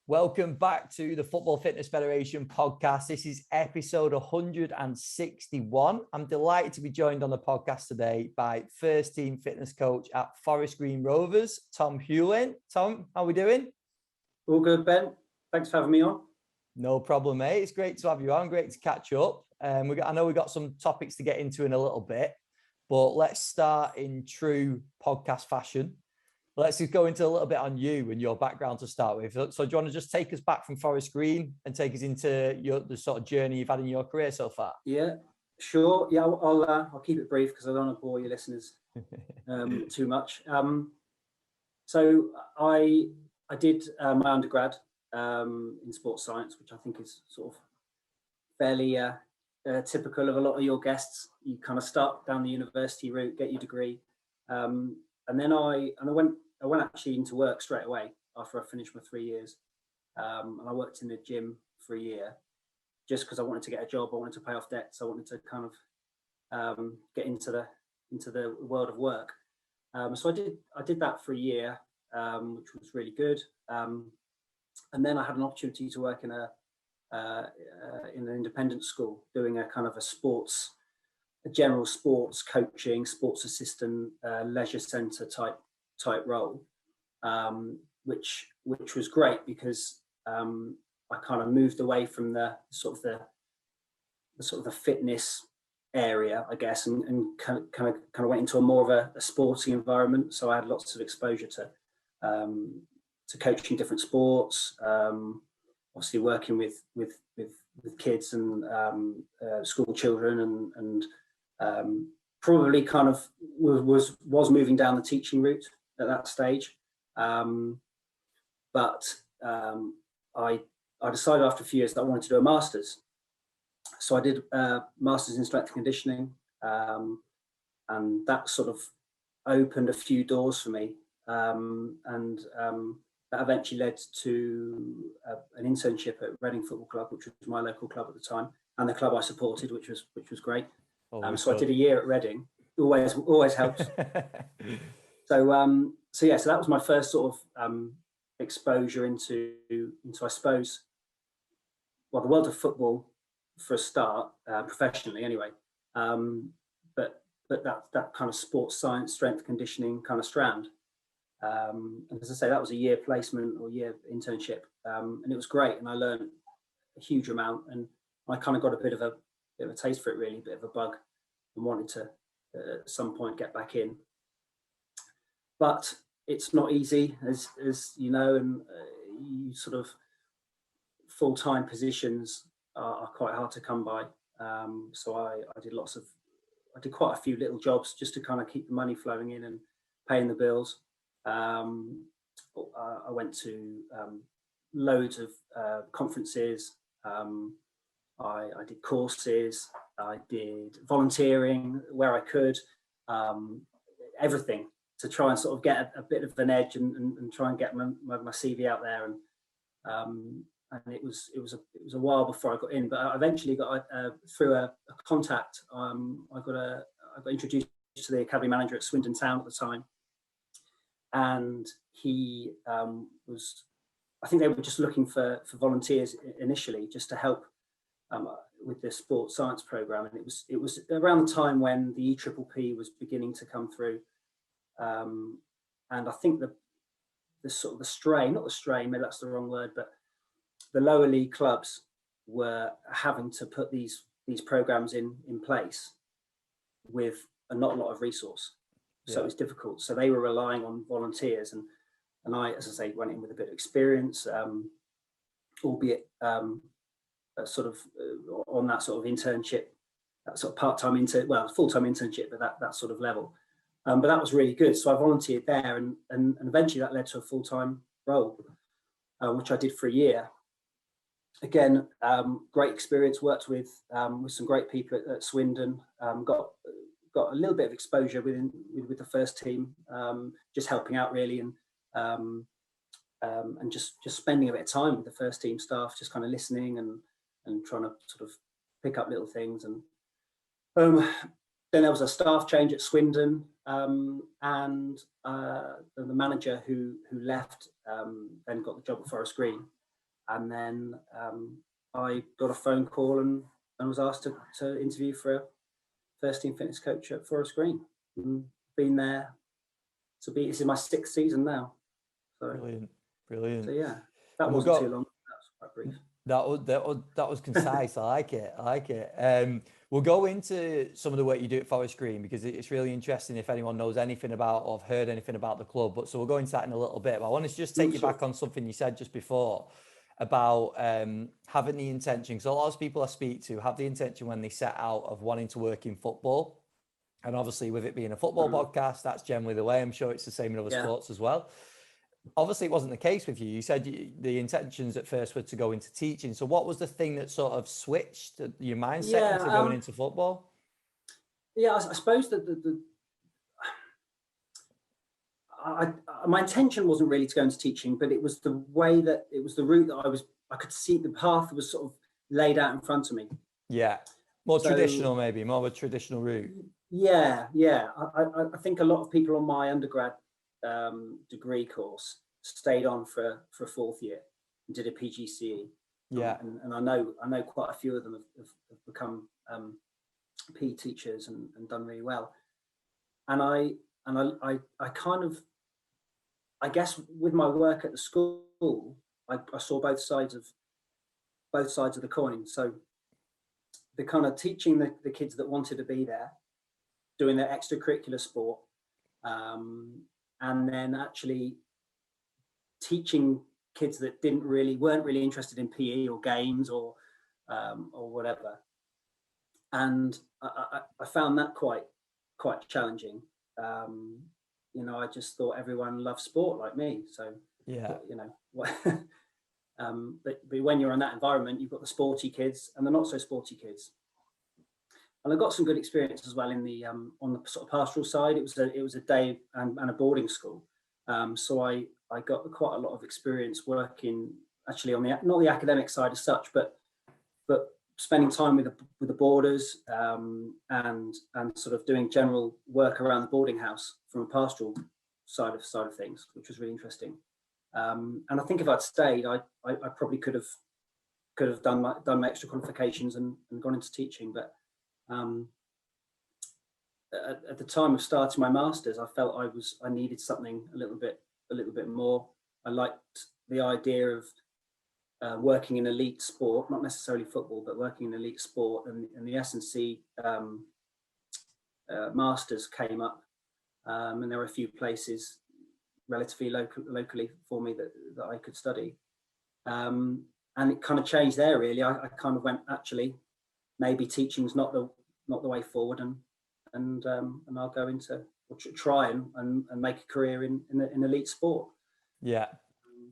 Welcome back to the Football Fitness Federation podcast. This is episode 161. I'm delighted to be joined on the podcast today by first team fitness coach at Forest Green Rovers, Tom Huelin. Tom, how are we doing? All good, Ben. Thanks for having me on. No problem, mate. It's great to have you on. Great to catch up. I know we've got some topics to get into in a little bit, but let's start in true podcast fashion. Let's just go into a little bit on you and your background to start with. So do you want to just take us back from Forest Green and take us into the sort of journey you've had in your career so far? Yeah, sure. Yeah, I'll keep it brief because I don't want to bore your listeners too much. So I did my undergrad in sports science, which I think is sort of fairly typical of a lot of your guests. You kind of start down the university route, get your degree, and then I went actually into work straight away after I finished my 3 years. And I worked in the gym for a year just because I wanted to get a job. I wanted to pay off debts. I wanted to kind of get into the world of work. So I did that for a year, which was really good. And then I had an opportunity to work in an independent school doing a kind of a general sports coaching, sports assistant, leisure centre type role, which was great because I kind of moved away from the sort of the fitness area, I guess, and kind of went into a more of a sporting environment. So I had lots of exposure to coaching different sports, obviously working with kids and school children, and probably kind of was moving down the teaching route at that stage, but I decided after a few years that I wanted to do a master's. So I did a master's in strength and conditioning, and that sort of opened a few doors for me, and that eventually led to an internship at Reading Football Club, which was my local club at the time, and the club I supported, which was great. So I did a year at Reading. Always helps. So that was my first sort of exposure into I suppose, well, the world of football for a start, professionally anyway. But that kind of sports science, strength conditioning kind of strand. And as I say, that was a year placement or year internship, and it was great, and I learned a huge amount, and I kind of got a bit of a taste for it, really, a bit of a bug, and wanted to at some point get back in. But it's not easy, as you know, and you sort of full-time positions are quite hard to come by. So I did quite a few little jobs just to kind of keep the money flowing in and paying the bills. I went to loads of conferences. I did courses. I did volunteering where I could. Everything to try and sort of get a bit of an edge and try and get my CV out there. And it was a while before I got in, but I eventually got through a contact. I got introduced to the academy manager at Swindon Town at the time, and he was. I think they were just looking for volunteers initially, just to help with the sports science program, and it was around the time when the EPPP was beginning to come through, and I think the sort of the strain, not the strain, maybe that's the wrong word, but the lower league clubs were having to put these programs in place with not a lot of resource. So it was difficult. So they were relying on volunteers, and I, as I say, went in with a bit of experience, albeit sort of on that sort of internship, that sort of part-time full-time internship, but that sort of level. But that was really good. So I volunteered there, and eventually that led to a full-time role, which I did for a year. Again, great experience. Worked with some great people at Swindon. Got a little bit of exposure with the first team, just helping out really, and just spending a bit of time with the first team staff, just kind of listening and trying to sort of pick up little things. And then there was a staff change at Swindon, and the manager who left then got the job at Forest Green. And then I got a phone call and was asked to interview for a first team fitness coach at Forest Green. And been there this is my 6th season now. So, brilliant. So yeah, that wasn't too long. That was quite brief. That was concise. I like it. We'll go into some of the work you do at Forest Green, because it's really interesting if anyone knows anything about or have heard anything about the club. But so we'll go into that in a little bit. But I wanted to just take you back on something you said just before about having the intention. So a lot of people I speak to have the intention when they set out of wanting to work in football. And obviously with it being a football podcast, that's generally the way. I'm sure it's the same in other sports as well. Obviously it wasn't the case with you. You said the intentions at first were to go into teaching. So what was the thing that sort of switched your mindset into going into football? Yeah, I suppose that my intention wasn't really to go into teaching, but it was the way that it was the route that I could see the path was sort of laid out in front of me. Yeah, more traditional, maybe more of a traditional route. Yeah. I think a lot of people on my undergrad degree course stayed on for a 4th year and did a PGCE. Yeah, and I know quite a few of them have become PE teachers and done really well. And I kind of, I guess with my work at the school, I saw both sides of the coin. So the kind of teaching the kids that wanted to be there, doing their extracurricular sport, and then actually teaching kids that weren't really interested in PE or games or whatever. And I found that quite challenging. I just thought everyone loves sport like me. So yeah, but when you're in that environment, you've got the sporty kids and the not so sporty kids. And I got some good experience as well in the on the sort of pastoral side. It was a day and a boarding school. So I got quite a lot of experience working actually on not the academic side as such, but spending time with the boarders and sort of doing general work around the boarding house from a pastoral side of things, which was really interesting. And I think if I'd stayed, I probably could have done my extra qualifications and gone into teaching. But at the time of starting my masters, I felt I needed something a little bit more. I liked the idea of working in elite sport, not necessarily football, but working in elite sport. And the S&C masters came up, and there were a few places relatively locally for me that I could study. And it kind of changed there really. I kind of went, actually, maybe teaching's not the way forward, and I'll go into try and make a career in elite sport. Yeah.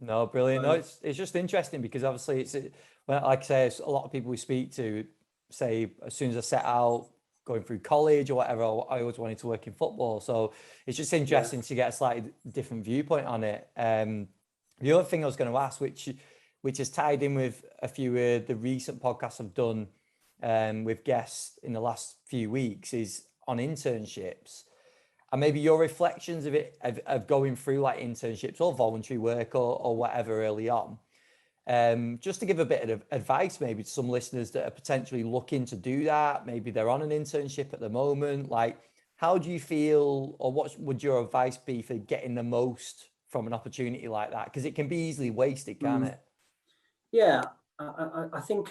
No, brilliant. No, it's just interesting because obviously like I say, a lot of people we speak to say as soon as I set out going through college or whatever, I always wanted to work in football. So it's just interesting to get a slightly different viewpoint on it. The other thing I was going to ask, which is tied in with a few of the recent podcasts I've done with guests in the last few weeks, is on internships. And maybe your reflections of it, of going through like internships or voluntary work or whatever early on. Just to give a bit of advice maybe to some listeners that are potentially looking to do that. Maybe they're on an internship at the moment. Like, how do you feel, or what would your advice be for getting the most from an opportunity like that? Because it can be easily wasted, can't it? Yeah, I think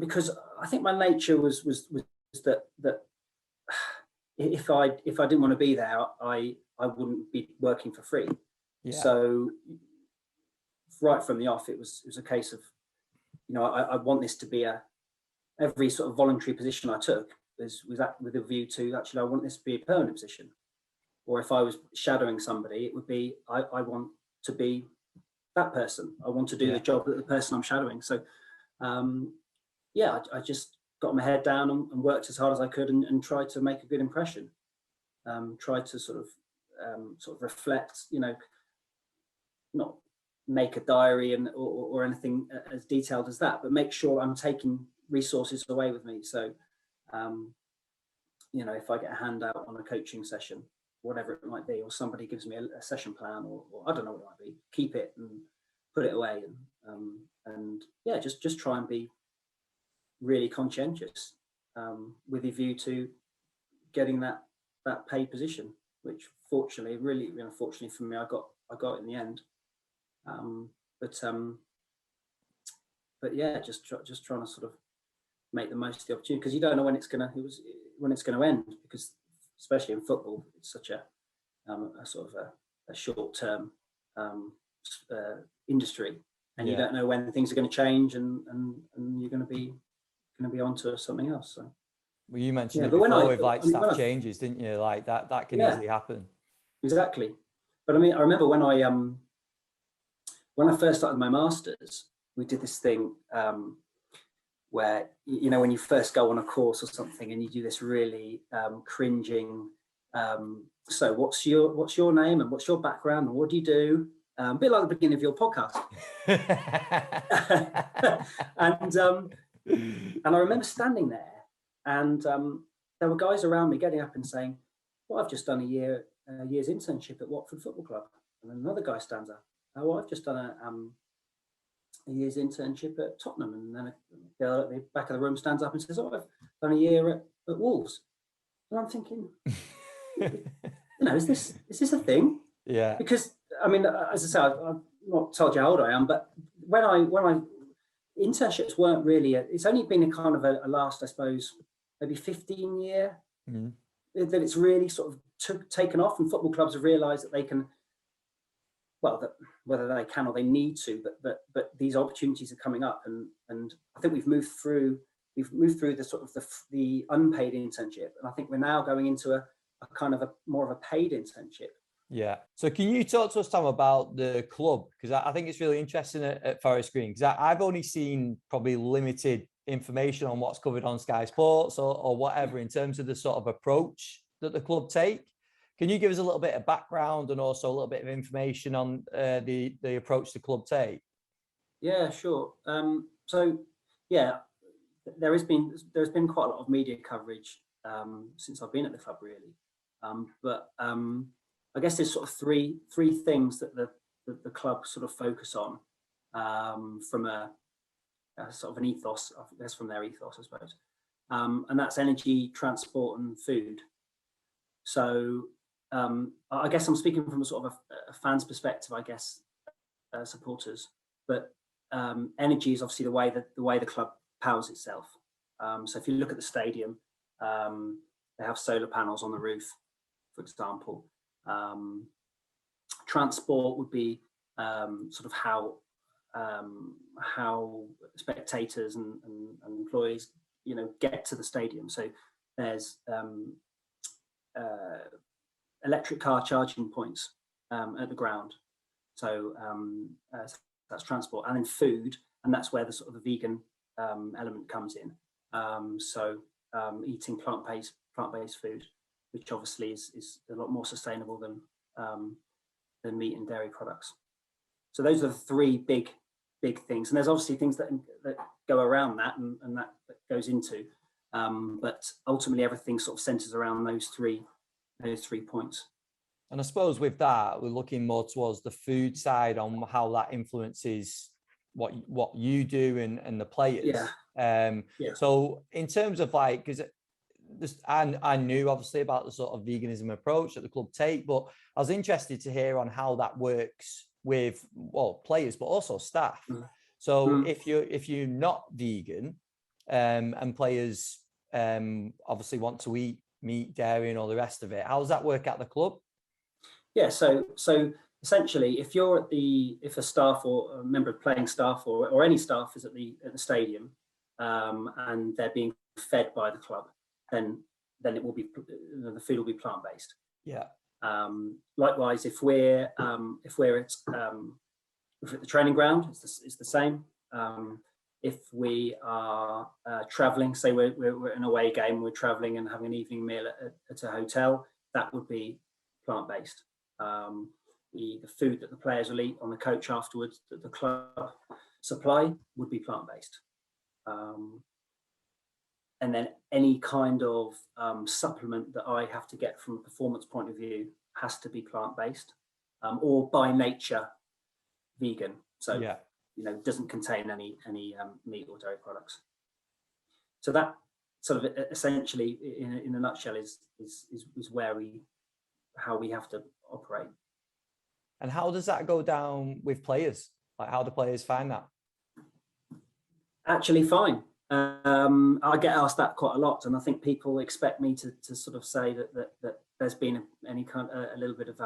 because I think my nature was that if I didn't want to be there, I wouldn't be working for free. Yeah. So right from the off, it was a case of, I want this to be every sort of voluntary position I took was that with a view to actually I want this to be a permanent position. Or if I was shadowing somebody, it would be I want to be that person. I want to do the job that the person I'm shadowing. So I just got my head down and worked as hard as I could and tried to make a good impression. Tried to sort of reflect, not make a diary or anything as detailed as that, but make sure I'm taking resources away with me. So, if I get a handout on a coaching session, whatever it might be, or somebody gives me a session plan, or I don't know what it might be, keep it and put it away And yeah, just try and be really conscientious with a view to getting that paid position, which fortunately, really, unfortunately for me, I got in the end. But yeah, just trying to sort of make the most of the opportunity, because you don't know when it's going to end, because especially in football, it's such a sort of a short-term industry, and you don't know when things are going to change, and you're going to be onto something else. So, well, you mentioned it before with like staff changes, didn't you? Like that can easily happen. Exactly. But I mean, I remember when I first started my masters, we did this thing where, you know, when you first go on a course or something and you do this really cringing, so what's your name and what's your background and what do you do? A bit like the beginning of your podcast. And I remember standing there, and there were guys around me getting up and saying, well, I've just done a year's internship at Watford Football Club. And then another guy stands up, oh, well, I've just done a year's internship at Tottenham. And then a girl at the back of the room stands up and says, oh, I've done a year at Wolves. And I'm thinking, you know, is this a thing? Yeah. Because, I mean, as I say, I've not told you how old I am, but when I internships weren't really, it's only been a kind of a last, I suppose, maybe 15 year that it's really sort of taken off, and football clubs have realised that they can, well, that whether they can or they need to, but these opportunities are coming up, and I think we've moved through the sort of the unpaid internship, and I think we're now going into a kind of more of a paid internship. Yeah. So can you talk to us, Tom, about the club? Because I think it's really interesting at Forest Green, because I've only seen probably limited information on what's covered on Sky Sports or whatever in terms of the sort of approach that the club take. Can you give us a little bit of background and also a little bit of information on the approach the club take? Yeah, sure. So yeah, there's been quite a lot of media coverage since I've been at the club, really. But I guess there's sort of three things that the club sort of focus on from a sort of an ethos. I think that's from their ethos, I suppose. And that's energy, transport, and food. So I guess I'm speaking from a sort of a fan's perspective, I guess, supporters. But energy is obviously the way the club powers itself. So if you look at the stadium, they have solar panels on the roof, for example. Transport would be sort of how spectators and employees, you know, get to the stadium. So there's electric car charging points at the ground. So that's transport, and then food, and that's where the sort of the vegan element comes in. So eating plant-based food, which obviously is a lot more sustainable than meat and dairy products. So those are the three big things, and there's obviously things that go around that and that goes into, but ultimately everything sort of centers around those three points. And I suppose with that, we're looking more towards the food side on how that influences what you do and the players. Yeah. So in terms of like, because I knew obviously about the sort of veganism approach that the club take, but I was interested to hear on how that works with players, but also staff. So if you're not vegan, and players obviously want to eat meat, dairy, and all the rest of it, how does that work at the club? Yeah, so essentially, if a staff or a member of playing staff or any staff is at the stadium, and they're being fed by the club, then it will be, the food will be plant-based. Yeah. Likewise, if we're at the training ground, it's the same. If we are traveling, say we're in an away game, we're traveling and having an evening meal at a hotel, that would be plant-based. The food that the players will eat on the coach afterwards, that the club supply, would be plant-based. And then any kind of supplement that I have to get from a performance point of view has to be plant-based, or by nature vegan. So doesn't contain any meat or dairy products. So that sort of essentially, in a nutshell, is how we have to operate. And how does that go down with players? Like, how do players find that? Actually, fine. I get asked that quite a lot, and I think people expect me to sort of say that there's been any kind a little bit of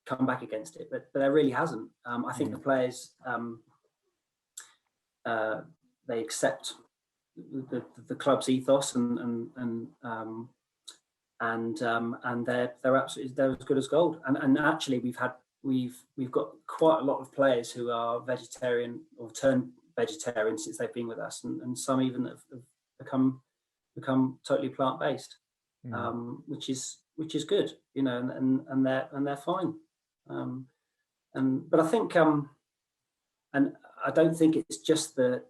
comeback against it, but there really hasn't. I think the players they accept the club's ethos, and they're absolutely, they're as good as gold. And actually, we've got quite a lot of players who are vegetarian or turned vegetarian since they've been with us, and some even have become totally plant-based, which is good, and they're fine. But I think and I don't think it's just the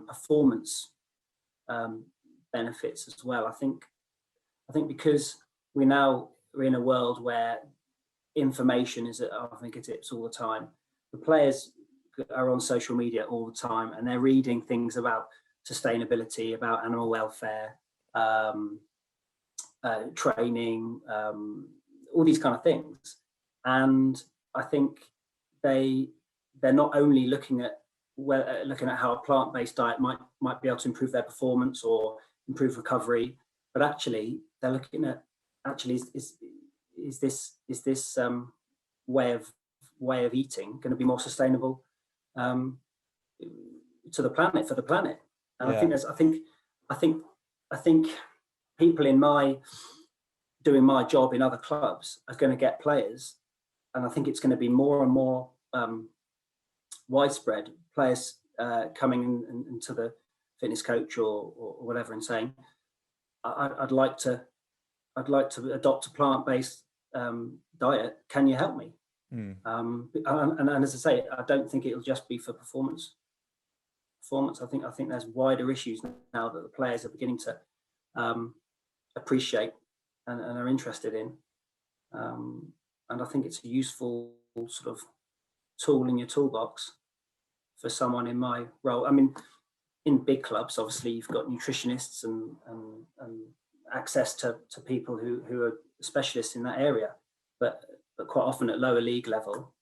performance benefits as well. I think because we're in a world where information is at our fingertips all the time. The players are on social media all the time, and they're reading things about sustainability, about animal welfare, training, all these kind of things. And I think they're not only looking at how a plant-based diet might be able to improve their performance or improve recovery, but actually they're looking at is this way of eating going to be more sustainable to the planet, for the planet. And I think people doing my job in other clubs are going to get players, and I think it's going to be more and more widespread, players coming into the fitness coach or whatever and saying, I'd like to adopt a plant-based diet. Can you help me? And as I say, I don't think it'll just be for performance. I think there's wider issues now that the players are beginning to appreciate and are interested in. And I think it's a useful sort of tool in your toolbox for someone in my role. I mean, in big clubs, obviously you've got nutritionists and access to people who are specialists in that area, but quite often at lower league level,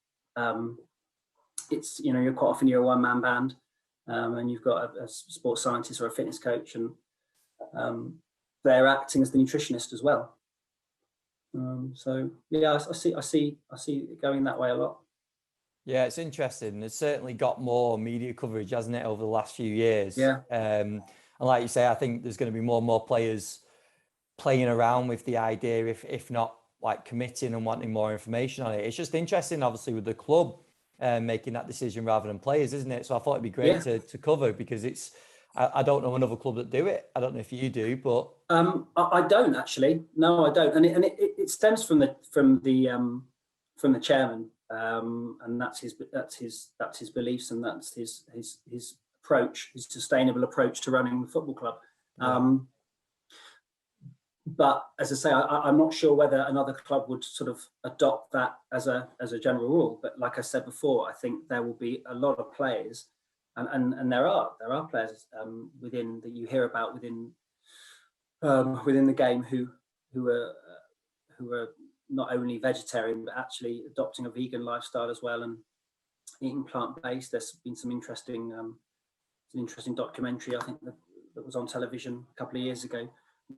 it's you're quite often you're a one-man band, and you've got a sports scientist or a fitness coach, and they're acting as the nutritionist as well. So yeah, I see it going that way a lot. Yeah, it's interesting. It's certainly got more media coverage, hasn't it, over the last few years? Yeah. And like you say, I think there's going to be more and more players playing around with the idea, if not like committing and wanting more information on it. It's just interesting, obviously, with the club making that decision rather than players, isn't it? So I thought it'd be great to cover, because it's, I don't know another club that do it. I don't know if you do, but I don't actually. No, I don't. And it stems from the chairman, and that's his beliefs, and that's his approach, his sustainable approach to running the football club. But as I say, I'm not sure whether another club would sort of adopt that as a general rule. But like I said before, I think there will be a lot of players, and there are players within that you hear about within the game who are not only vegetarian but actually adopting a vegan lifestyle as well, and eating plant-based. There's been some interesting documentary, I think, that was on television a couple of years ago.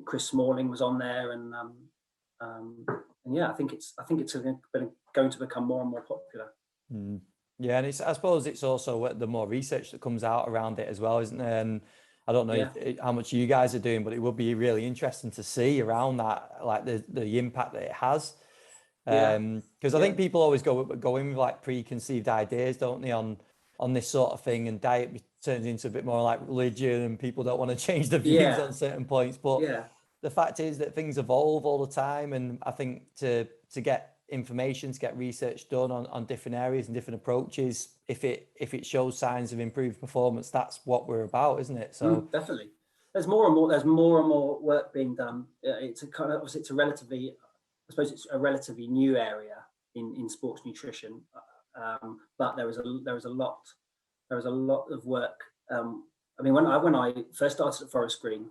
Chris Smalling was on there, and yeah, I think it's going to become more and more popular. Yeah, and I suppose it's also the more research that comes out around it as well, isn't there? And I don't know how much you guys are doing, but it would be really interesting to see around that, like the impact that it has. Because I think people always go in with like preconceived ideas, don't they, on this sort of thing, and diet turns into a bit more like religion, and people don't want to change their views on certain points. But the fact is that things evolve all the time, and I think to get information, to get research done on different areas and different approaches, if it shows signs of improved performance, that's what we're about, isn't it? So definitely, there's more and more work being done. It's a relatively new area in sports nutrition. but there was a lot of work. I mean, when I first started at Forest Green,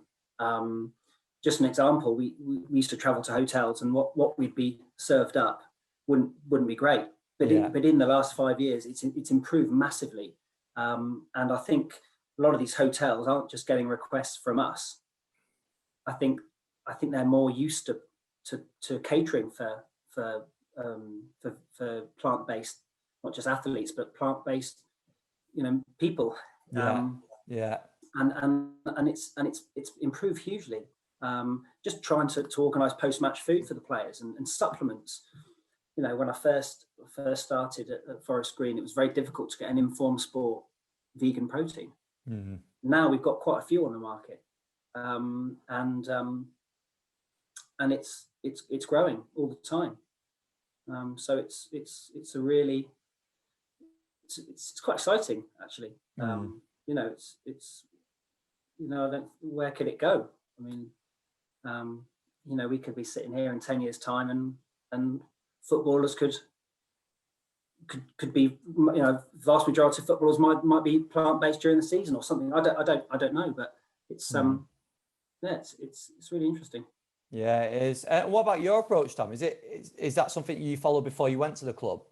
just an example, we used to travel to hotels, and what we'd be served up wouldn't be great. But in the last 5 years, it's improved massively. And I think a lot of these hotels aren't just getting requests from us. I think they're more used to catering for plant-based, not just athletes, but plant-based, people. And it's improved hugely. Just trying to organise post-match food for the players and supplements. When I first started at Forest Green, it was very difficult to get an Informed Sport vegan protein. Mm-hmm. Now we've got quite a few on the market, and it's growing all the time. So it's a really it's quite exciting, actually. Where could it go? I mean, we could be sitting here in 10 years' time, and footballers could be, vast majority of footballers might be plant-based during the season or something. I don't know, but it's it's really interesting. Yeah, it is. What about your approach, Tom? Is that something you followed before you went to the club?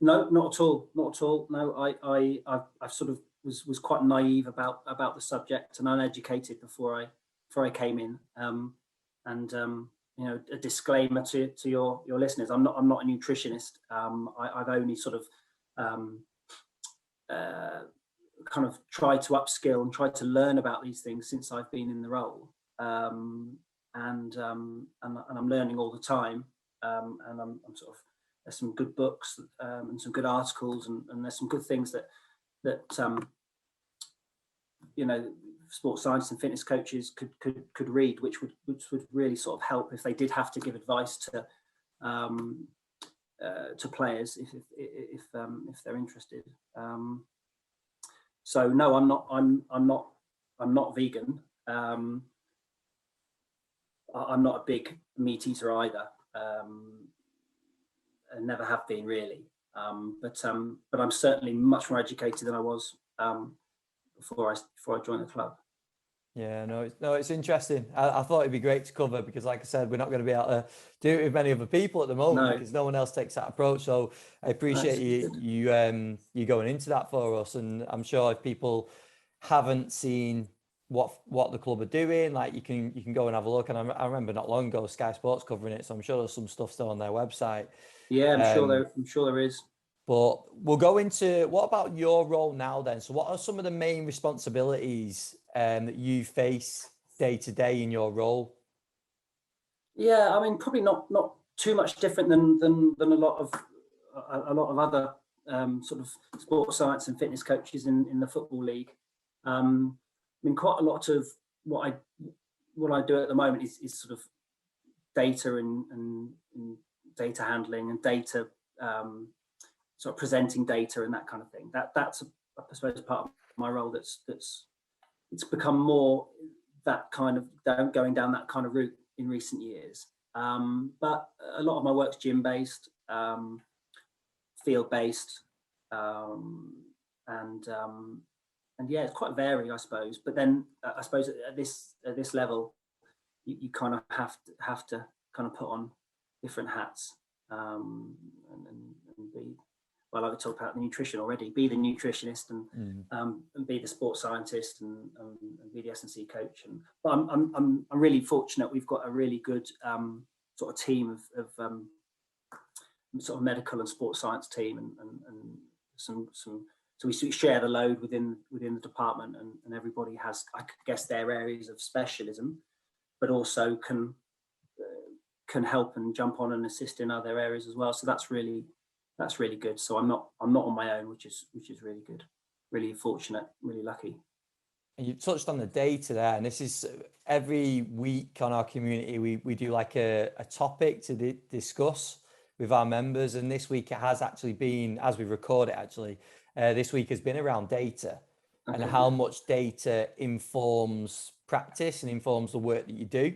No, not at all. No, I sort of was quite naive about the subject and uneducated before I came in. A disclaimer to your listeners: I'm not a nutritionist. I've only sort of kind of tried to upskill and tried to learn about these things since I've been in the role. And I'm learning all the time. And I'm sort of, there's some good books and some good articles, and there's some good things that sports science and fitness coaches could read, which would really sort of help if they did have to give advice to players if they're interested. So no, I'm not vegan. I'm not a big meat eater either. I never have been really. But I'm certainly much more educated than I was before I joined the club. Yeah, no, it's interesting. I thought it'd be great to cover because, like I said, we're not going to be able to do it with many other people at the moment because no one else takes that approach. So I appreciate you going into that for us, and I'm sure if people haven't seen what the club are doing, like you can go and have a look. And I remember not long ago Sky Sports covering it, so I'm sure there's some stuff still on their website. Yeah, I'm sure there is. But we'll go into, what about your role now then? So what are some of the main responsibilities that you face day to day in your role? Yeah, I mean, probably not too much different than a lot of other sort of sports science and fitness coaches in the Football League. I mean, quite a lot of what I do at the moment is sort of data and data handling and data sort of presenting data and that kind of thing. That's I suppose part of my role that's it's become more that kind of going down that kind of route in recent years. But a lot of my work's gym based, field based, and yeah, it's quite varied, I suppose. But then I suppose at this level, you kind of have to kind of put on different hats and be, well, like we talked about the nutrition already, be the nutritionist and be the sports scientist and be the S&C coach. But I'm really fortunate. We've got a really good sort of team of sort of medical and sports science team and some. So we share the load within the department, and everybody has, I guess, their areas of specialism, but also can help and jump on and assist in other areas as well. So that's really good. So I'm not on my own, which is really good, really fortunate, really lucky. And you touched on the data there, and this is every week on our community, we do like a topic to discuss with our members. And this week it has actually been, as we record it actually, this week has been around data and how much data informs practice and informs the work that you do.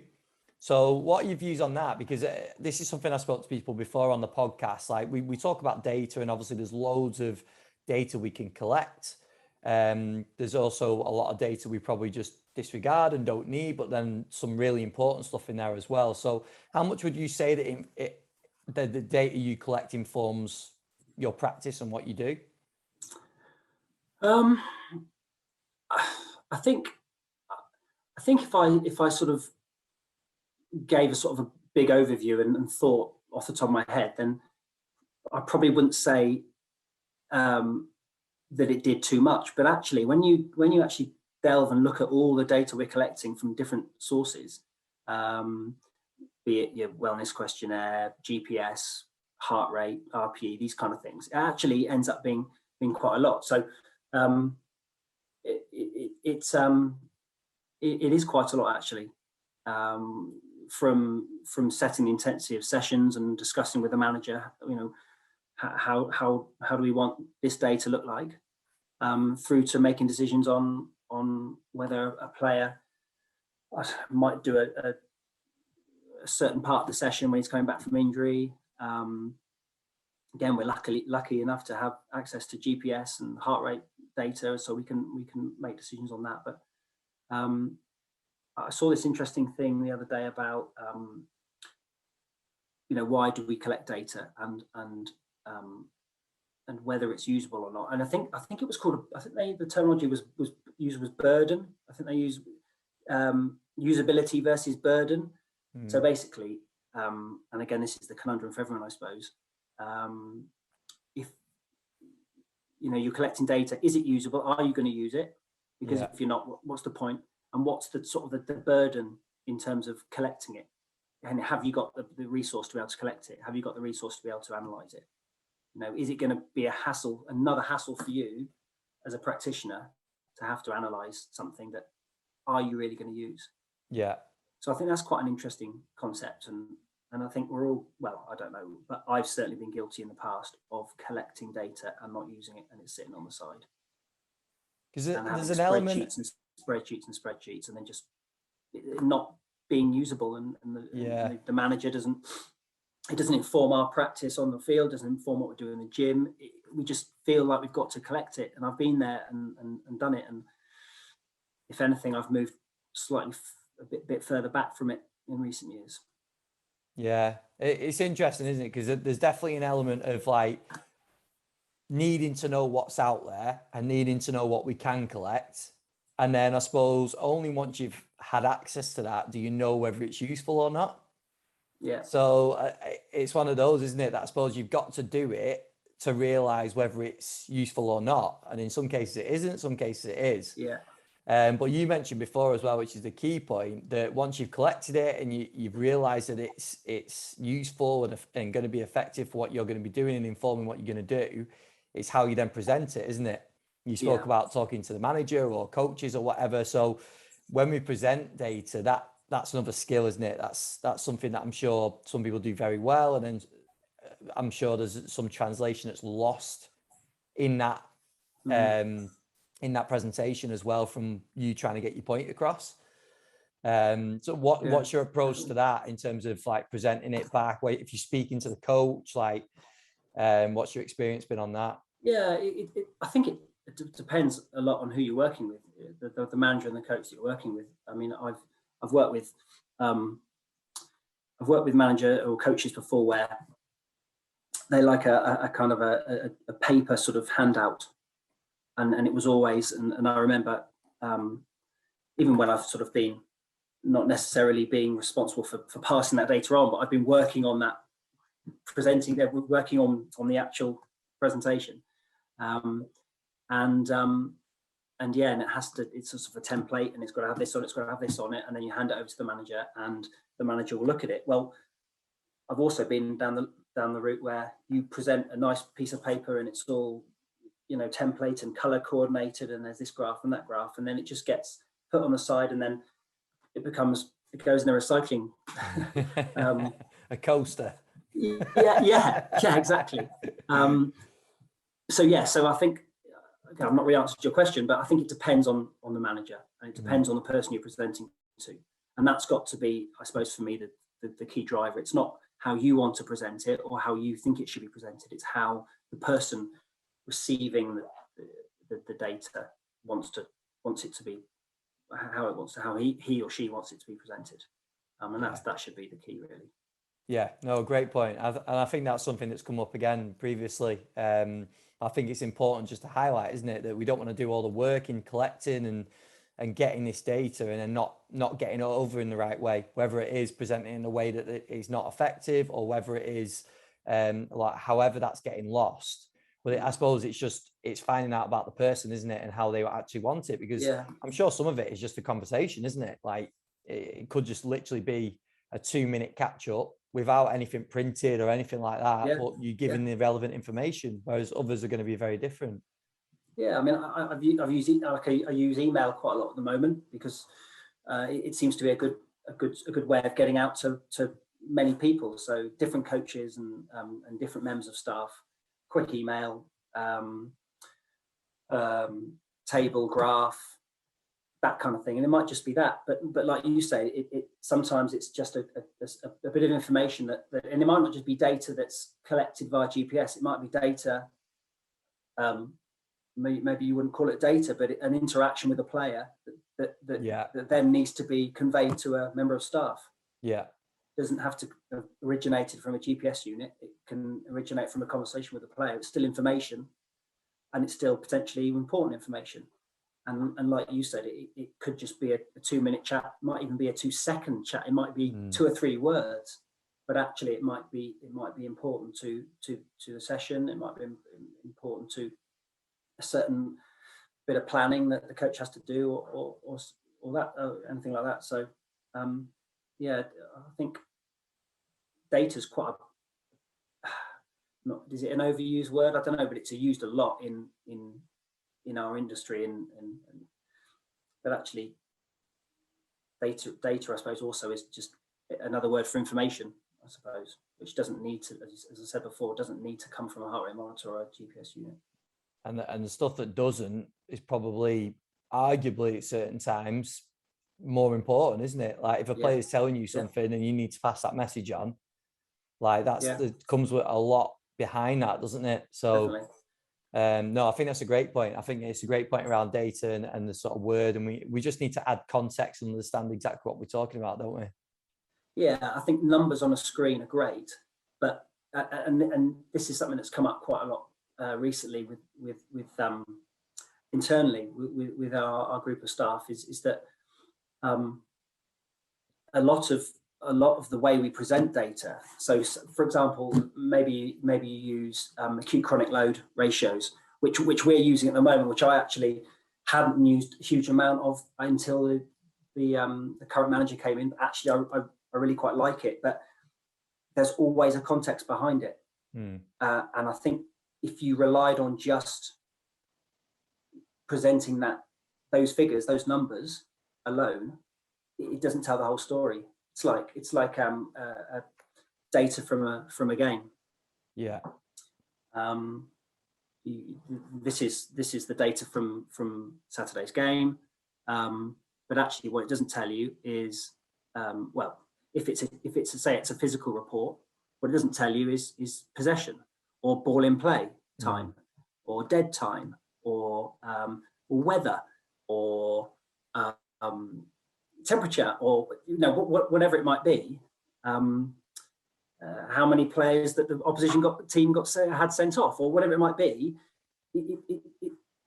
So what are your views on that? Because this is something I spoke to people before on the podcast. Like we talk about data, and obviously there's loads of data we can collect. There's also a lot of data we probably just disregard and don't need, but then some really important stuff in there as well. So how much would you say that the data you collect informs your practice and what you do? I think if I sort of gave a sort of a big overview and thought off the top of my head, then I probably wouldn't say that it did too much. But actually, when you actually delve and look at all the data we're collecting from different sources, be it your wellness questionnaire, GPS, heart rate, RPE, these kind of things, it actually ends up being quite a lot. So it is quite a lot actually. From setting the intensity of sessions and discussing with the manager, how do we want this day to look like, through to making decisions on whether a player might do a certain part of the session when he's coming back from injury. Again, we're lucky enough to have access to GPS and heart rate data, so we can make decisions on that. But I saw this interesting thing the other day about why do we collect data and whether it's usable or not. And I think it was called, the terminology was used was burden. I think they use usability versus burden. So basically, and again, this is the conundrum for everyone, I suppose. If you're collecting data, is it usable? Are you going to use it? Because if you're not, what's the point? And what's the sort of the burden in terms of collecting it? And have you got the resource to be able to collect it? Have you got the resource to be able to analyze it? Is it going to be another hassle for you as a practitioner to have to analyze something that are you really going to use? Yeah. So I think that's quite an interesting concept. And I think we're all, well, I don't know, but I've certainly been guilty in the past of collecting data and not using it, and it's sitting on the side. Because there's an element, spreadsheets, and then just not being usable, and the manager doesn't inform our practice on the field, doesn't inform what we're doing in the gym. We just feel like we've got to collect it, and I've been there and done it, and if anything, I've moved slightly a bit further back from it in recent years. Yeah, it's interesting, isn't it? Because there's definitely an element of like needing to know what's out there and needing to know what we can collect. And then I suppose only once you've had access to that, do you know whether it's useful or not? Yeah. So it's one of those, isn't it? That I suppose you've got to do it to realize whether it's useful or not. And in some cases it isn't, some cases it is. Yeah. But you mentioned before as well, which is the key point, that once you've collected it and you've realized that it's useful and going to be effective for what you're going to be doing and informing what you're going to do, it's how you then present it, isn't it? You spoke about talking to the manager or coaches or whatever. So when we present data, that's another skill, isn't it? That's something that I'm sure some people do very well. And then I'm sure there's some translation that's lost in that, in that presentation as well, from you trying to get your point across. So what's your approach to that in terms of like presenting it back? If you're speaking to the coach, like, what's your experience been on that? Yeah, I think it depends a lot on who you're working with, the manager and the coach that you're working with. I mean, I've worked with manager or coaches before where they like a kind of a paper sort of handout, and it was always, and I remember even when I've sort of been not necessarily being responsible for passing that data on, but I've been working on that, working on the actual presentation, and it's sort of a template, and it's got to have this on it, it's got to have this on it, and then you hand it over to the manager, and the manager will look at it. Well, I've also been down the route where you present a nice piece of paper and it's all, template and color coordinated, and there's this graph and that graph, and then it just gets put on the side, and then it goes in a recycling a coaster. Yeah, exactly. So I think, I've not really answered your question, but I think it depends on the manager, and it depends on the person you're presenting to. And that's got to be, I suppose, for me, the key driver. It's not how you want to present it or how you think it should be presented. It's how the person receiving the data wants it to be, how he or she wants it to be presented. And that should be the key, really. Yeah, no, great point. And I think that's something that's come up again previously. I think it's important just to highlight, isn't it, that we don't want to do all the work in collecting and getting this data and then not getting it over in the right way, whether it is presenting in a way that is not effective or whether it is like however that's getting lost. But I suppose it's finding out about the person, isn't it, and how they actually want it, because I'm sure some of it is just a conversation, isn't it? Like it could just literally be a 2-minute catch up without anything printed or anything like that, but you're giving the relevant information, whereas others are going to be very different. Yeah, I mean, I use email quite a lot at the moment because it seems to be a good way of getting out to many people. So different coaches and different members of staff, quick email, table, graph, that kind of thing. And it might just be that, but like you say, it sometimes it's just a bit of information that, and it might not just be data that's collected via GPS. It might be data. Maybe you wouldn't call it data, but an interaction with a player that then needs to be conveyed to a member of staff. Yeah, it doesn't have to have originated from a GPS unit. It can originate from a conversation with a player. It's still information, and it's still potentially important information. And like you said, it could just be a 2-minute chat. It might even be a 2-second chat. It might be 2 or 3 words, but actually it might be important to the session. It might be important to a certain bit of planning that the coach has to do, or that, anything like that. So I think data is quite is it an overused word? I don't know, but it's used a lot in our industry, and but actually data I suppose also is just another word for information, I suppose, which doesn't need to, as I said before, doesn't need to come from a heart rate monitor or a GPS unit. And the stuff that doesn't is probably arguably at certain times more important, isn't it? Like if a player is telling you something and you need to pass that message on, like it comes with a lot behind that, doesn't it? So no, I think that's a great point. I think it's a great point around data and the sort of word, and we just need to add context and understand exactly what we're talking about, don't we? Yeah, I think numbers on a screen are great, but and this is something that's come up quite a lot recently with internally with our group of staff is that a lot of the way we present data. So for example, maybe you use acute chronic load ratios, which we're using at the moment, which I actually hadn't used a huge amount of until the current manager came in. Actually, I really quite like it, but there's always a context behind it. And I think if you relied on just presenting those figures, those numbers alone, it doesn't tell the whole story. It's like data from a game. Yeah. This is the data from Saturday's game, but actually, what it doesn't tell you is, if it's a physical report, what it doesn't tell you is possession, or ball in play time, or dead time, or weather, or temperature, or whatever it might be. How many players that the opposition team had sent off, or whatever it might be.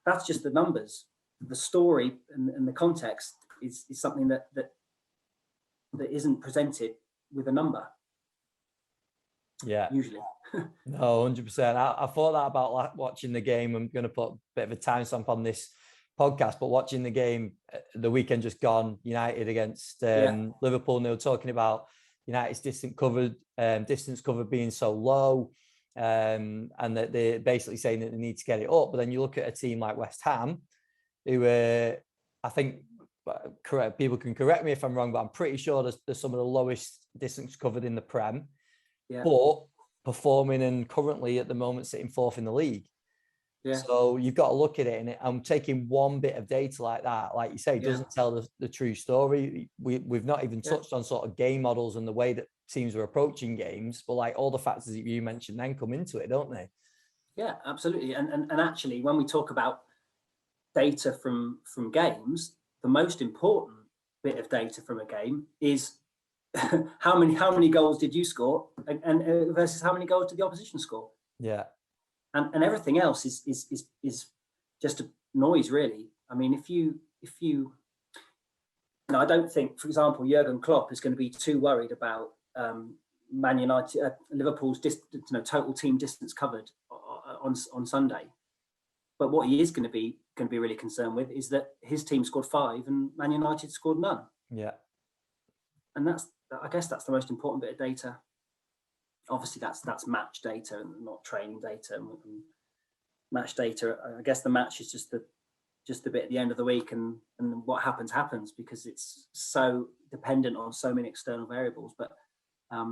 That's just the numbers. The story and the context is something that isn't presented with a number. Yeah, usually. No, 100%. I thought that about watching the game. I'm going to put a bit of a timestamp on this podcast, but watching the game the weekend just gone, United against Liverpool, and they were talking about United's distance covered being so low, and that they're basically saying that they need to get it up. But then you look at a team like West Ham, who I think, people can correct me if I'm wrong, but I'm pretty sure there's some of the lowest distance covered in the Prem, but performing and currently at the moment sitting 4th in the league. Yeah. So you've got to look at it, and I'm taking one bit of data like that, like you say, doesn't tell the true story. We've not even touched on sort of game models and the way that teams are approaching games, but like all the factors that you mentioned then come into it, don't they? Yeah, absolutely. And actually, when we talk about data from games, the most important bit of data from a game is how many goals did you score, and versus how many goals did the opposition score. Yeah. And everything else is just a noise, really. I mean, if you no, I don't think, for example, Jurgen Klopp is going to be too worried about Man United, Liverpool's total team distance covered on Sunday. But what he is going to be really concerned with is that his team scored 5 and Man United scored none. Yeah. And I guess that's the most important bit of data. Obviously, that's match data and not training data. And match data, I guess the match is just the bit at the end of the week, and what happens because it's so dependent on so many external variables. But I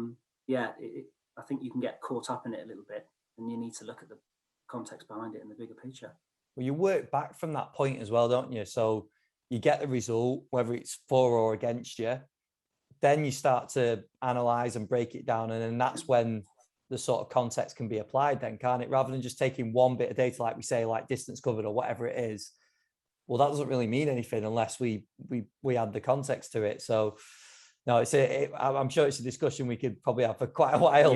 think you can get caught up in it a little bit, and you need to look at the context behind it and the bigger picture. Well, you work back from that point as well, don't you? So you get the result, whether it's for or against you. Then you start to analyze and break it down. And then that's when the sort of context can be applied then, can't it? Rather than just taking one bit of data, like we say, like distance covered or whatever it is. Well, that doesn't really mean anything unless we add the context to it. So no, I'm sure it's a discussion we could probably have for quite a while.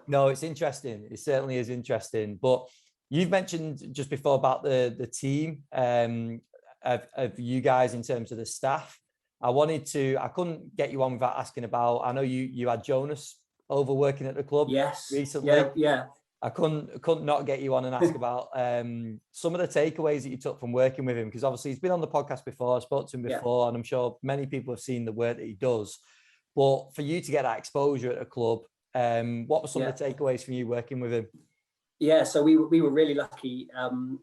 No, it's interesting. It certainly is interesting. But you've mentioned just before about the team of you guys in terms of the staff. I couldn't get you on without asking about, I know you had Jonas over working at the club recently. Yeah. I couldn't not get you on and ask about some of the takeaways that you took from working with him, because obviously he's been on the podcast before, I spoke to him before, and I'm sure many people have seen the work that he does. But for you to get that exposure at a club, what were some of the takeaways from you working with him? Yeah, so we were really lucky.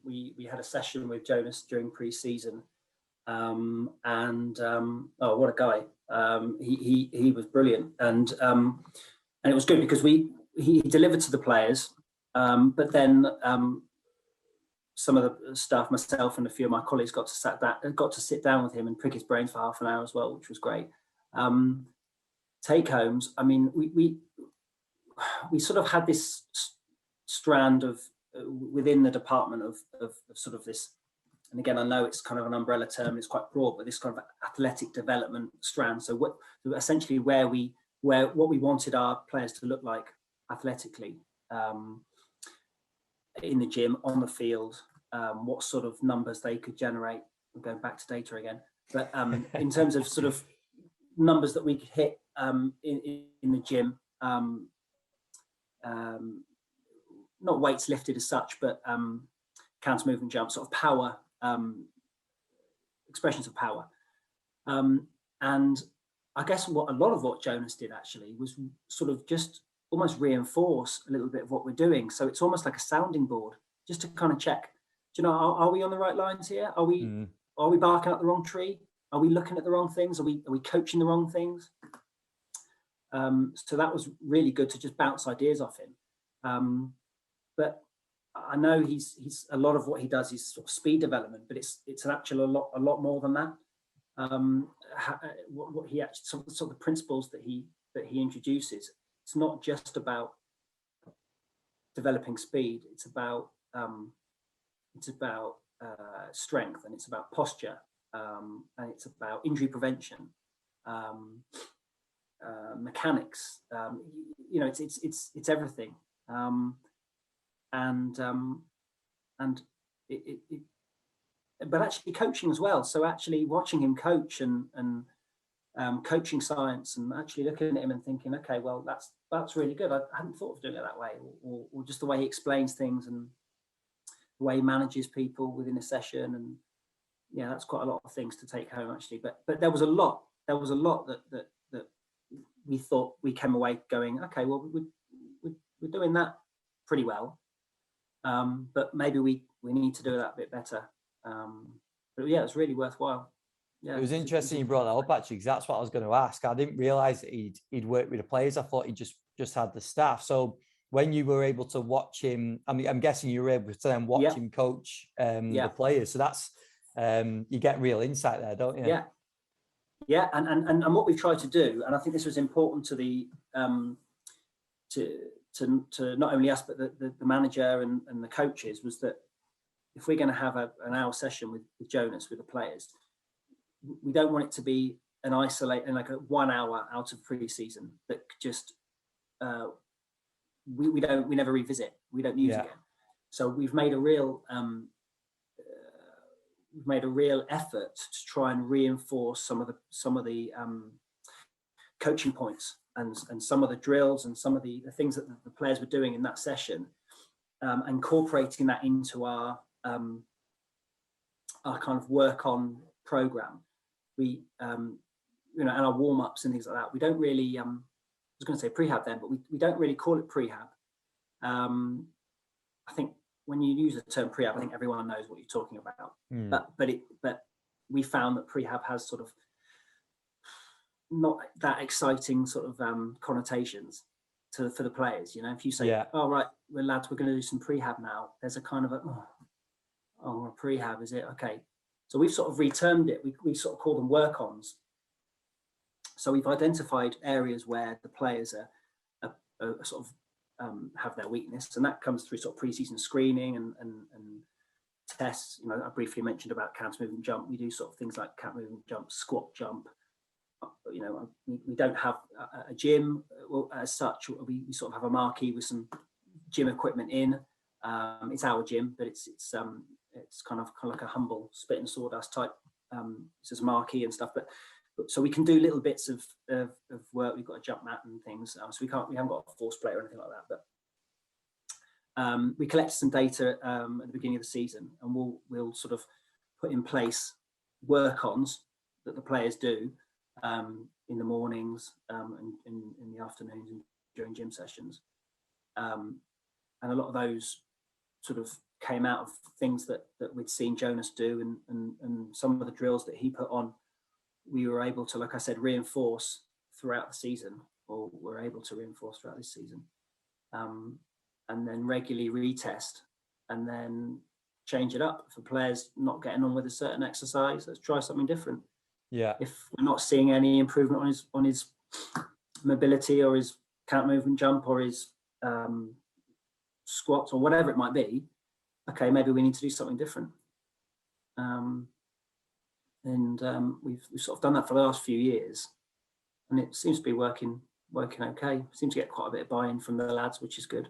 We had a session with Jonas during pre-season. What a guy. He was brilliant, and it was good because he delivered to the players, but then some of the staff, myself and a few of my colleagues, got to sit down with him and prick his brains for half an hour as well, which was great. Take homes, I mean, we sort of had this strand of within the department of sort of this. And again, I know it's kind of an umbrella term, it's quite broad, but this kind of athletic development strand. So essentially what we wanted our players to look like athletically, in the gym, on the field, what sort of numbers they could generate. I'm going back to data again, but in terms of sort of numbers that we could hit in the gym, not weights lifted as such, but counter movement jumps, sort of power, expressions of power. And I guess a lot of what Jonas did actually was sort of just almost reinforce a little bit of what we're doing. So it's almost like a sounding board, just to kind of check, do you know, are we on the right lines here? Are we barking up the wrong tree? Are we looking at the wrong things? Are we coaching the wrong things? So that was really good to just bounce ideas off him. But I know he's a lot of what he does is sort of speed development, but it's actually a lot more than that. What he actually sort of the principles that he introduces, it's not just about developing speed. It's about strength, and it's about posture, and it's about injury prevention, mechanics. It's everything. But actually coaching as well. So actually watching him coach and coaching science, and actually looking at him and thinking, okay, well, that's really good. I hadn't thought of doing it that way, or just the way he explains things and the way he manages people within a session. And yeah, that's quite a lot of things to take home actually. But there was a lot that we thought, we came away going, okay, well, we're doing that pretty well. But maybe we need to do that a bit better. But yeah, it's really worthwhile. Yeah, it was interesting you brought that up actually, because that's what I was going to ask. I didn't realize that he'd worked with the players. I thought he just had the staff. So when you were able to watch him, I mean, I'm guessing you were able to then watch him coach the players. So that's, you get real insight there, don't you? Yeah. Yeah. And what we've tried to do, and I think this was important to the, to not only us, but the manager and the coaches, was that if we're going to have an hour session with Jonas, with the players, we don't want it to be an isolated, like a 1 hour out of pre-season that just, we never revisit, we don't use again. So we've made a real effort to try and reinforce some of the coaching points and some of the drills and some of the things that the players were doing in that session, incorporating that into our kind of work on program. We and our warm-ups and things like that. We don't really I was going to say prehab then, but we don't really call it prehab. I think when you use the term prehab, I think everyone knows what you're talking about. But we found that prehab has sort of not that exciting sort of connotations for the players. You know, if you say, "Oh right, we're lads, we're going to do some prehab now," there's a kind of a a prehab, is it? Okay. So we've sort of retermed it. We sort of call them work-ons. So we've identified areas where the players are sort of have their weakness, and that comes through sort of pre-season screening and tests. You know, I briefly mentioned about counter movement jump. We do sort of things like counter movement jump, squat jump. You know, we don't have a gym as such. We sort of have a marquee with some gym equipment in. It's our gym, but it's kind of like a humble spit and sawdust type. It's just marquee and stuff, but so we can do little bits of work. We've got a jump mat and things, so we haven't got a force plate or anything like that. But we collected some data at the beginning of the season, and we'll sort of put in place work-ons that the players do in the mornings and in the afternoons and during gym sessions, and a lot of those sort of came out of things that we'd seen Jonas do, and some of the drills that he put on, we were able to, like I said, reinforce throughout the season, or were able to reinforce throughout this season, and then regularly retest, and then change it up. If a player's not getting on with a certain exercise, let's try something different. Yeah. If we're not seeing any improvement on his mobility or his counter movement jump or his squats or whatever it might be, okay, maybe we need to do something different. We've sort of done that for the last few years, and it seems to be working okay. Seems to get quite a bit of buy-in from the lads, which is good.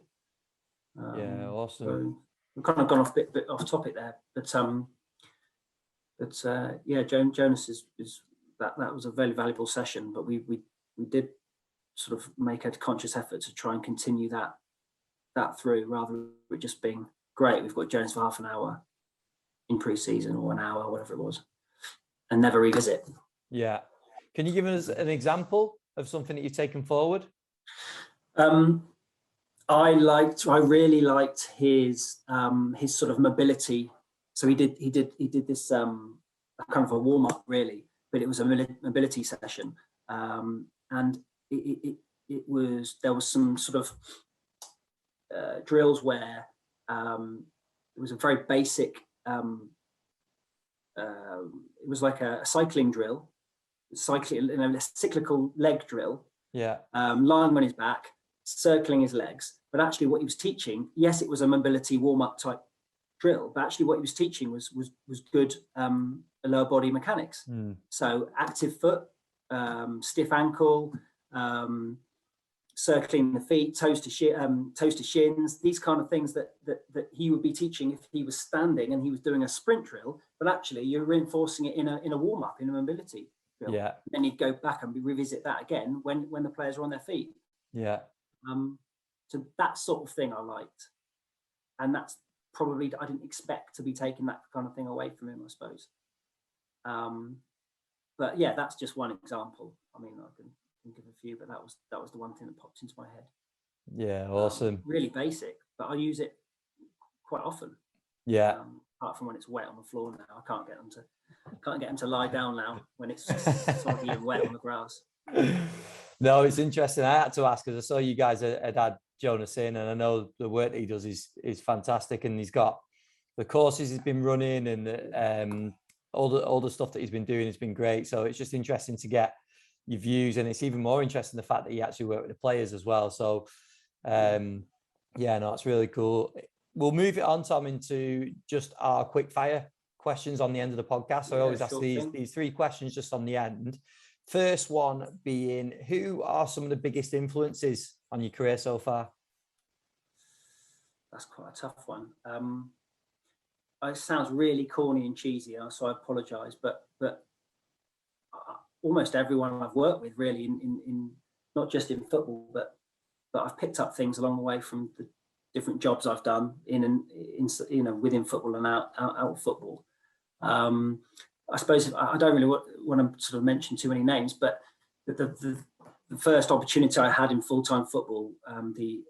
Yeah, awesome. So we've kind of gone off a bit off topic there, but yeah, Jonas is that was a very valuable session, but we did sort of make a conscious effort to try and continue that through, rather than it just being great. We've got Jonas for half an hour in pre-season, or an hour, whatever it was, and never revisit. Yeah. Can you give us an example of something that you've taken forward? I really liked his sort of mobility. So he did this kind of a warm up, really, but it was a mobility session, and there was some sort of drills where it was a very basic. It was like a cycling drill, a cyclical leg drill. Yeah. Lying on his back, circling his legs. But actually, what he was teaching, yes, it was a mobility warm-up type drill, but actually what he was teaching was good lower body mechanics. So active foot, stiff ankle, circling the feet, toes to shins, these kind of things that he would be teaching if he was standing and he was doing a sprint drill. But actually, you're reinforcing it in a warm-up, in a mobility drill. Yeah. Then he'd go back and revisit that again when the players are on their feet. Yeah. So that sort of thing I liked, and that's probably, I didn't expect to be taking that kind of thing away from him, I suppose. But yeah, that's just one example. I mean, I can think of a few, but that was the one thing that popped into my head. Yeah, awesome. Really basic, but I use it quite often. Yeah. Apart from when it's wet on the floor now, I can't get them to lie down now when it's soggy and wet on the grass. No, it's interesting. I had to ask because I saw you guys had Jonas in, and I know the work that he does is fantastic, and he's got the courses he's been running, and all the stuff that he's been doing has been great. So it's just interesting to get your views, and it's even more interesting the fact that he actually worked with the players as well. So yeah, no, it's really cool. We'll move it on, Tom, into just our quick fire questions on the end of the podcast. So I always ask these 3 questions just on the end. First one being, who are some of the biggest influences on your career so far? That's quite a tough one. It sounds really corny and cheesy, so I apologise, but almost everyone I've worked with, really, in not just in football, but I've picked up things along the way from the different jobs I've done in within football and out of football. I suppose I don't really want to sort of mention too many names, but the first opportunity I had in full-time football, the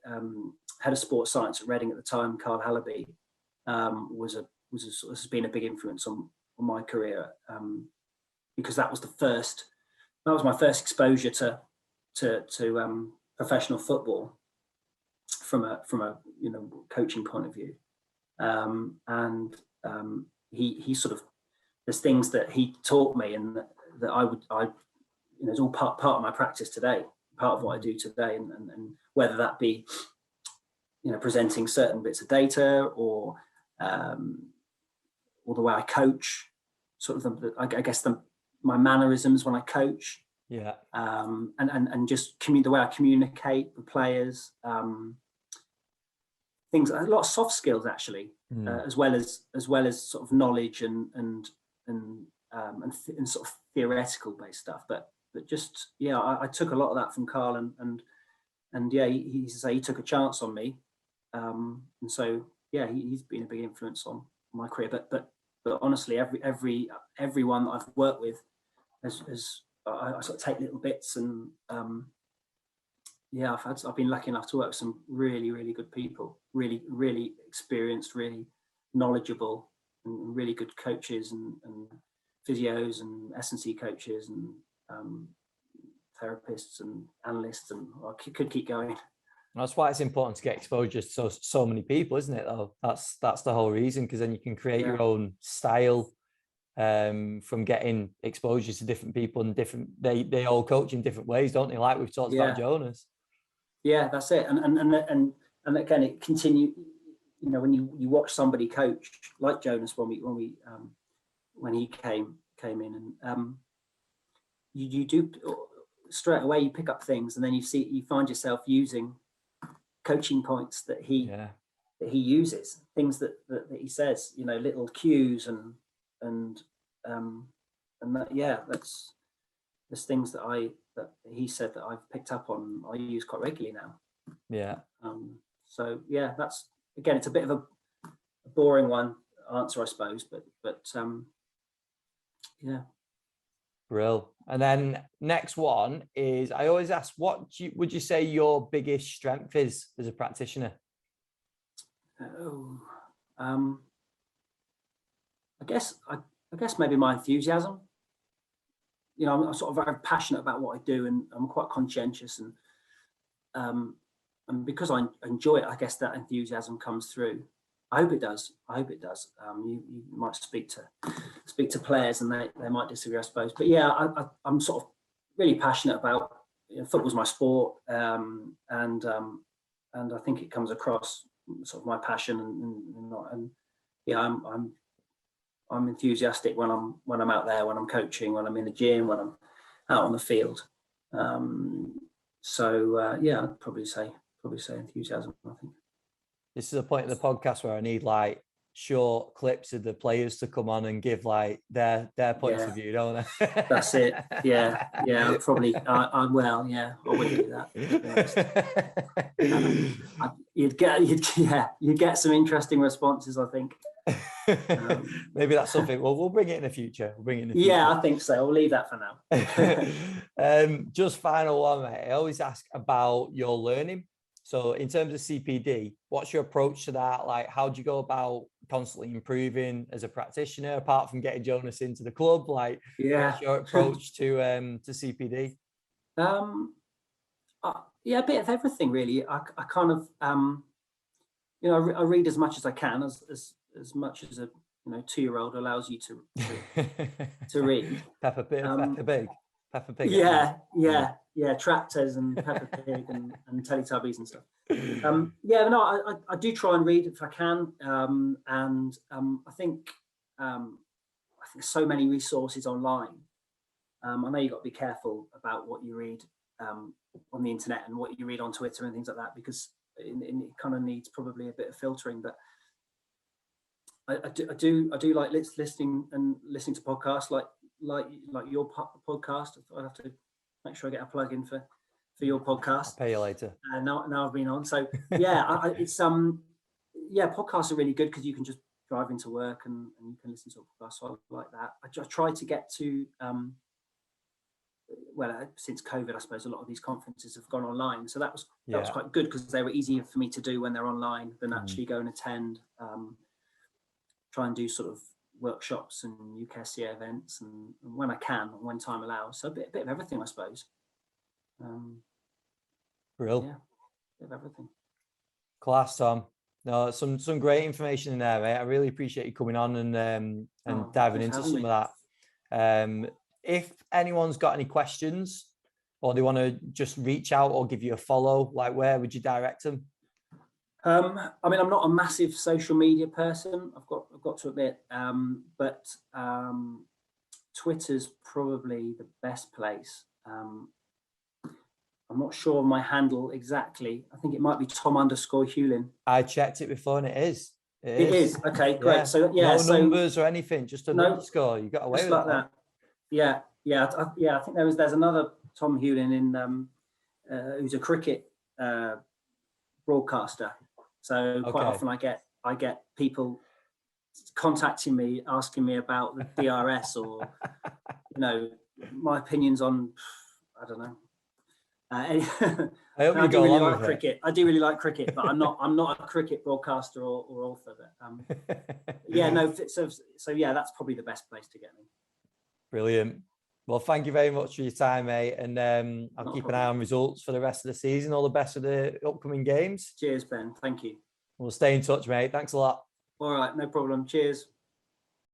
head of sports science at Reading at the time, Carl Hallaby, has been a big influence on my career, because that was my first exposure to professional football from a coaching point of view, and he sort of, there's things that he taught me and that I it's all part of my practice today, part of what I do today, and whether that be presenting certain bits of data or the way I coach, sort of I guess my mannerisms when I coach, and just the way I communicate with players, things, a lot of soft skills actually, as well as sort of knowledge and sort of theoretical based stuff, but just I took a lot of that from Carl, and he took a chance on me, and so he's been a big influence on my career, but honestly everyone that I've worked with has I sort of take little bits, and I've been lucky enough to work with some really, really good people, really, really experienced, really knowledgeable, and really good coaches and physios and S&C coaches and therapists and analysts, and I could keep going. That's why it's important to get exposure to so many people, isn't it? Though that's the whole reason, because then you can create your own style from getting exposure to different people, and they all coach in different ways, don't they? Like we've talked about Jonas. Yeah, that's it. And again, it continue. When you watch somebody coach like Jonas when he came in, and you do straight away, you pick up things, and then you find yourself using coaching points that he uses, things that he says, little cues and there's things that he said that I've picked up on, I use quite regularly now. So that's, again, it's a bit of a boring answer, I suppose, but Brill. And then next one is, I always ask, what would you say your biggest strength is as a practitioner? I guess maybe my enthusiasm. I'm sort of very passionate about what I do, and I'm quite conscientious, and because I enjoy it, I guess that enthusiasm comes through. I hope it does. You might speak to players, and they might disagree, I suppose. But I'm sort of really passionate about, football's my sport, and I think it comes across, sort of my passion, and I'm enthusiastic when I'm out there, when I'm coaching, when I'm in the gym, when I'm out on the field. I'd probably say enthusiasm, I think. This is a point in the podcast where I need like short clips of the players to come on and give like their points of view, don't I? That's it. Yeah. Probably. I wouldn't do that. You'd get some interesting responses, I think. Maybe that's something. Well, we'll bring it in the future. Yeah, I think so. I'll leave that for now. Just final one, mate. I always ask about your learning. So in terms of CPD, what's your approach to that? Like, how do you go about constantly improving as a practitioner, apart from getting Jonas into the club? Like, what's your approach to CPD? Yeah, a bit of everything really. I kind of you know, I read as much as I can, as much as a 2-year-old allows you to read. Peppa Pig. Peppa Pig. Yeah, tractors and Peppa Pig and Teletubbies and stuff. Yeah, no, I do try and read if I can, and I think so many resources online. I know you've got to be careful about what you read on the internet and what you read on Twitter and things like that, because it kind of needs probably a bit of filtering. But I do like listening to podcasts like your podcast. I'd have to make sure I get a plug in for your podcast. I'll pay you later. Now I've been on, so yeah, it's podcasts are really good because you can just drive into work and you can listen to a podcast. So I like that. I try to get to since COVID, I suppose a lot of these conferences have gone online, so that was quite good because they were easier for me to do when they're online than actually go and attend. Try and do sort of workshops and UKSCA events, and when I can, when time allows. So a bit of everything, I suppose. Real. Yeah, a bit of everything. Class, Tom. No, some great information in there, mate. I really appreciate you coming on and diving into some of that. If anyone's got any questions or they want to just reach out or give you a follow, like where would you direct them? I mean, I'm not a massive social media person, I've got to admit, but Twitter's probably the best place. I'm not sure of my handle exactly. I think it might be Tom_Huelin. I checked it before and it is. It is. Okay, great. Yeah. So no numbers or anything, just an underscore. You got away with like that. Yeah. I think there's another Tom Huelin in who's a cricket broadcaster. So quite often I get people contacting me asking me about the DRS or my opinions on, I don't know. I do really like cricket. I do really like cricket, but I'm not a cricket broadcaster or author. But yeah, no. So yeah, that's probably the best place to get me. Brilliant. Well, thank you very much for your time, mate, and I'll keep an eye on results for the rest of the season. All the best for the upcoming games. Cheers, Ben. Thank you. We'll stay in touch, mate. Thanks a lot. All right, no problem. Cheers.